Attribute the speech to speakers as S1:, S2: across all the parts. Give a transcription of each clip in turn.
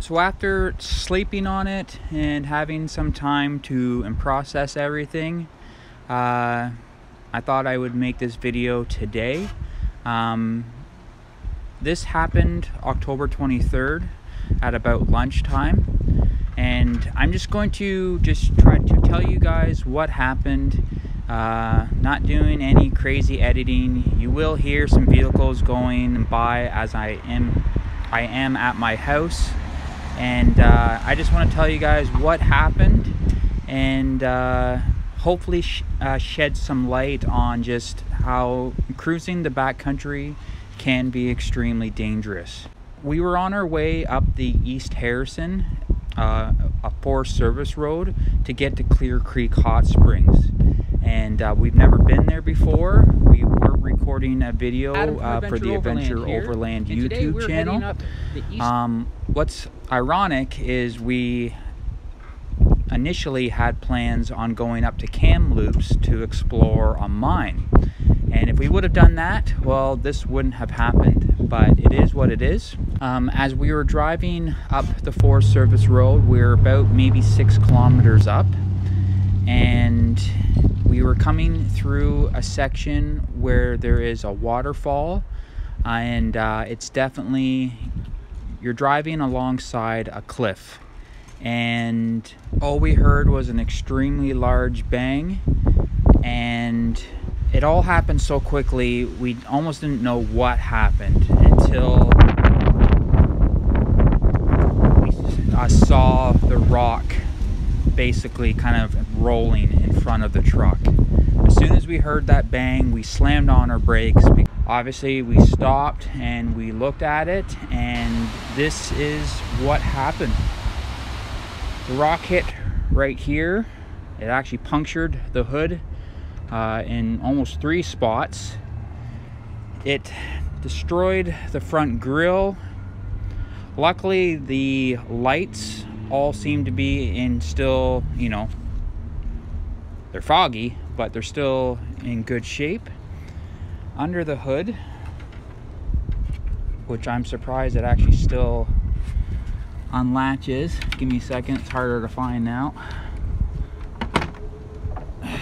S1: So after sleeping on it and having some time to process everything, I thought I would make this video today. This happened October 23rd at about lunchtime, and I'm just going to try to tell you guys what happened. Not doing any crazy editing. You will hear some vehicles going by as I am at my house, and I just want to tell you guys what happened, and hopefully shed some light on just how cruising the backcountry can be extremely dangerous. We were on our way up the East Harrison, a Forest Service road, to get to Clear Creek Hot Springs, and we've never been there before. We were recording a video for the Adventure Overland YouTube channel. What's ironic is we initially had plans on going up to Kamloops to explore a mine, and if we would have done that, well, this wouldn't have happened, but it is what it is. As we were driving up the Forest Service road, we were about maybe 6 kilometers up, and we were coming through a section where there is a waterfall, and it's definitely, you're driving alongside a cliff, and all we heard was an extremely large bang, and it all happened so quickly we almost didn't know what happened until we saw the rock basically kind of rolling in front of the truck. As soon as we heard that bang, we slammed on our brakes. Obviously, we stopped and we looked at it, and this is what happened. The rock hit right here. It actually punctured the hood in almost 3 spots. It destroyed the front grille. Luckily, the lights all seem to be in still, you know, they're foggy, but they're still in good shape. Under the hood, which I'm surprised it actually still unlatches. Give me a second, it's harder to find now. I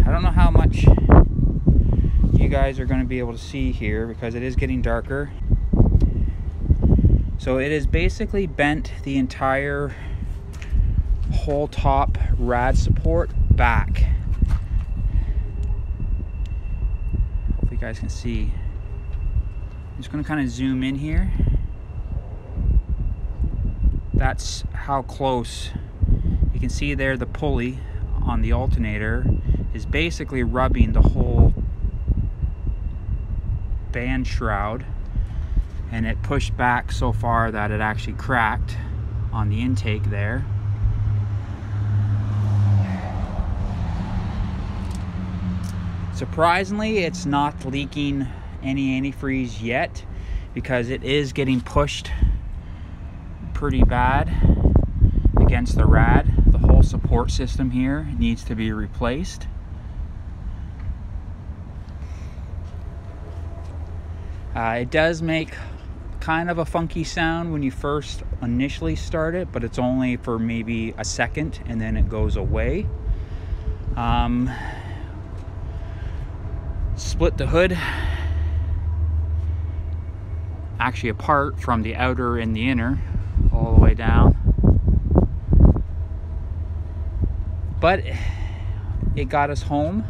S1: don't know how much you guys are going to be able to see here because it is getting darker. So it is basically bent the entire whole top rad support back. Hope you guys can see. I'm just going to kind of zoom in here. That's how close. You can see there the pulley on the alternator is basically rubbing the whole band shroud, and it pushed back so far that it actually cracked on the intake there. Surprisingly, it's not leaking any antifreeze yet because it is getting pushed pretty bad against the rad. The whole support system here needs to be replaced. It does make kind of a funky sound when you first initially start it, but it's only for maybe a second and then it goes away. Split the hood actually apart from the outer and the inner all the way down, but it got us home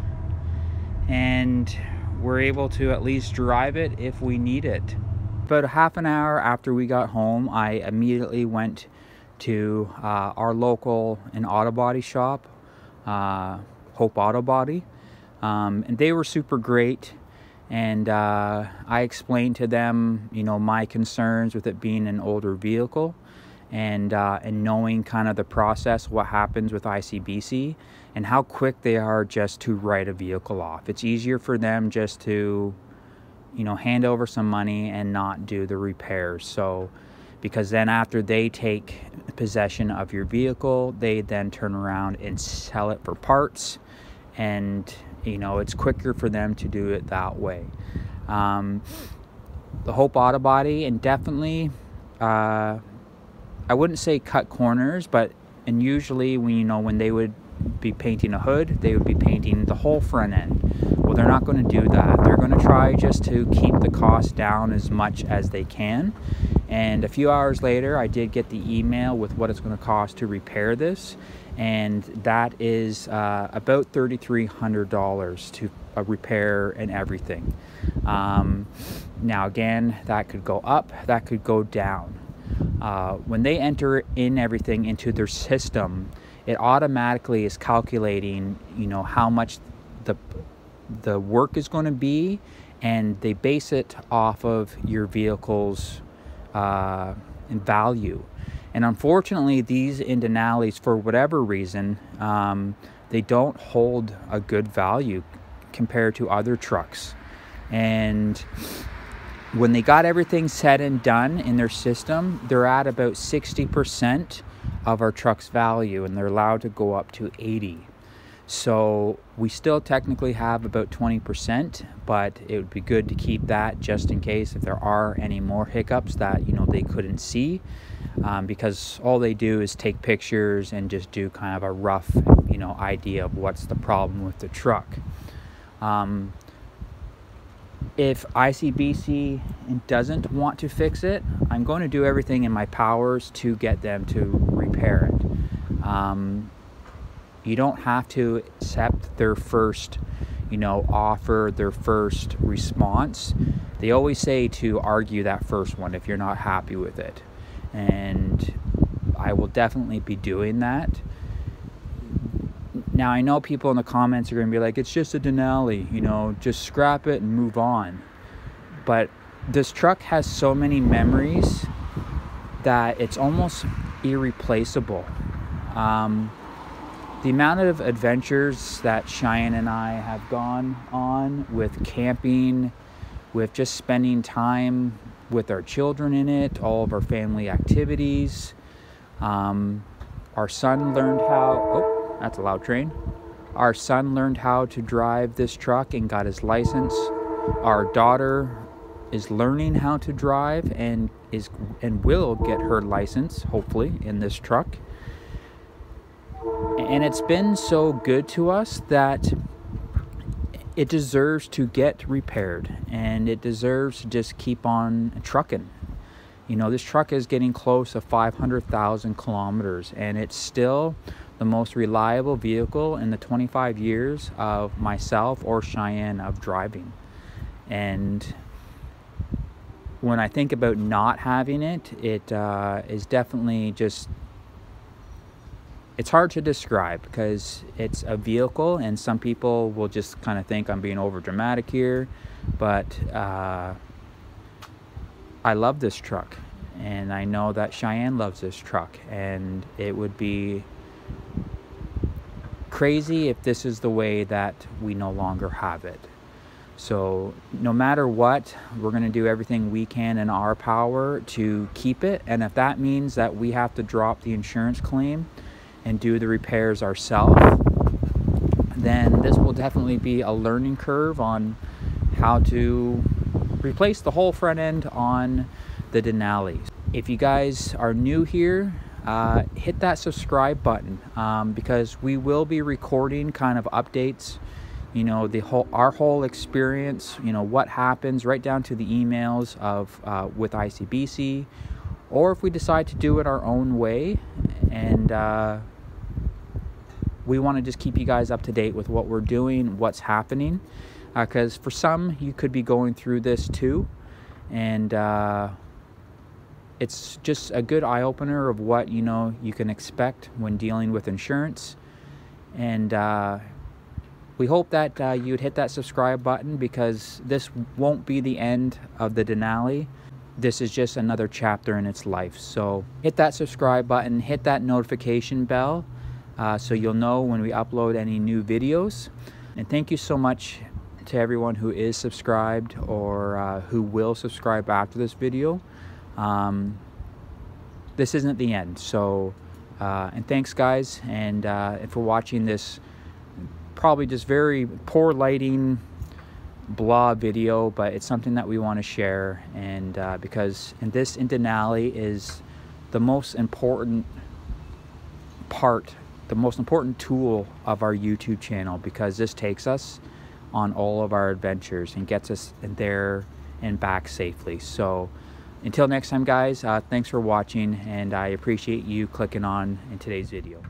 S1: and we're able to at least drive it if we need it. About a half an hour after we got home, I immediately went to our local auto body shop, Hope Auto Body, and they were super great. And I explained to them, you know, my concerns with it being an older vehicle, and knowing kind of the process, what happens with ICBC, and how quick they are just to write a vehicle off. It's easier for them just to, you know, hand over some money and not do the repairs. So, because then after they take possession of your vehicle, they then turn around and sell it for parts, and you know, it's quicker for them to do it that way. the Hope Auto Body, and definitely I wouldn't say cut corners, but and usually when they would be painting a hood, they would be painting the whole front end. Well, they're not going to do that. They're going to try just to keep the cost down as much as they can. And a few hours later, I did get the email with what it's going to cost to repair this, and that is about $3,300 to repair and everything. Now again, that could go up, that could go down. When they enter in everything into their system, it automatically is calculating, how much the work is going to be, and they base it off of your vehicle's in value. And unfortunately, these in Denali's, for whatever reason, they don't hold a good value compared to other trucks. And when they got everything said and done in their system, they're at about 60% of our truck's value, and they're allowed to go up to 80%. So we still technically have about 20%, but it would be good to keep that just in case if there are any more hiccups that they couldn't see, because all they do is take pictures and just do kind of a rough idea of what's the problem with the truck. If ICBC doesn't want to fix it, I'm going to do everything in my powers to get them to repair it. You don't have to accept their first, offer, their first response. They always say to argue that first one if you're not happy with it. And I will definitely be doing that. Now, I know people in the comments are going to be like, it's just a Denali, just scrap it and move on. But this truck has so many memories that it's almost irreplaceable. The amount of adventures that Cheyenne and I have gone on with camping, with just spending time with our children in it, all of our family activities. Our son learned how, that's a loud train. Our son learned how to drive this truck and got his license. Our daughter is learning how to drive and will get her license, hopefully, in this truck. And it's been so good to us that it deserves to get repaired, and it deserves to just keep on trucking. This truck is getting close to 500,000 kilometers, and it's still the most reliable vehicle in the 25 years of myself or Cheyenne of driving. And when I think about not having it, it is definitely just, it's hard to describe because it's a vehicle, and some people will just kind of think I'm being over dramatic here, but I love this truck, and I know that Cheyenne loves this truck, and it would be crazy if this is the way that we no longer have it. So no matter what, we're going to do everything we can in our power to keep it, and if that means that we have to drop the insurance claim and do the repairs ourselves, then this will definitely be a learning curve on how to replace the whole front end on the Denali. If you guys are new here, hit that subscribe button, because we will be recording kind of updates, our whole experience, what happens right down to the emails of with ICBC, or if we decide to do it our own way. And we want to just keep you guys up to date with what we're doing, what's happening, because for some, you could be going through this too. And it's just a good eye-opener of what, you can expect when dealing with insurance. And we hope that you'd hit that subscribe button, because this won't be the end of the Denali. This is just another chapter in its life. So hit that subscribe button, hit that notification bell, so you'll know when we upload any new videos. And thank you so much to everyone who is subscribed or who will subscribe after this video. This isn't the end. So and thanks guys, and for watching this probably just very poor lighting blah video, but it's something that we want to share, and because this in Denali is the most important part, the most important tool of our YouTube channel, because this takes us on all of our adventures and gets us there and back safely. So until next time, guys, thanks for watching, and I appreciate you clicking on in today's video.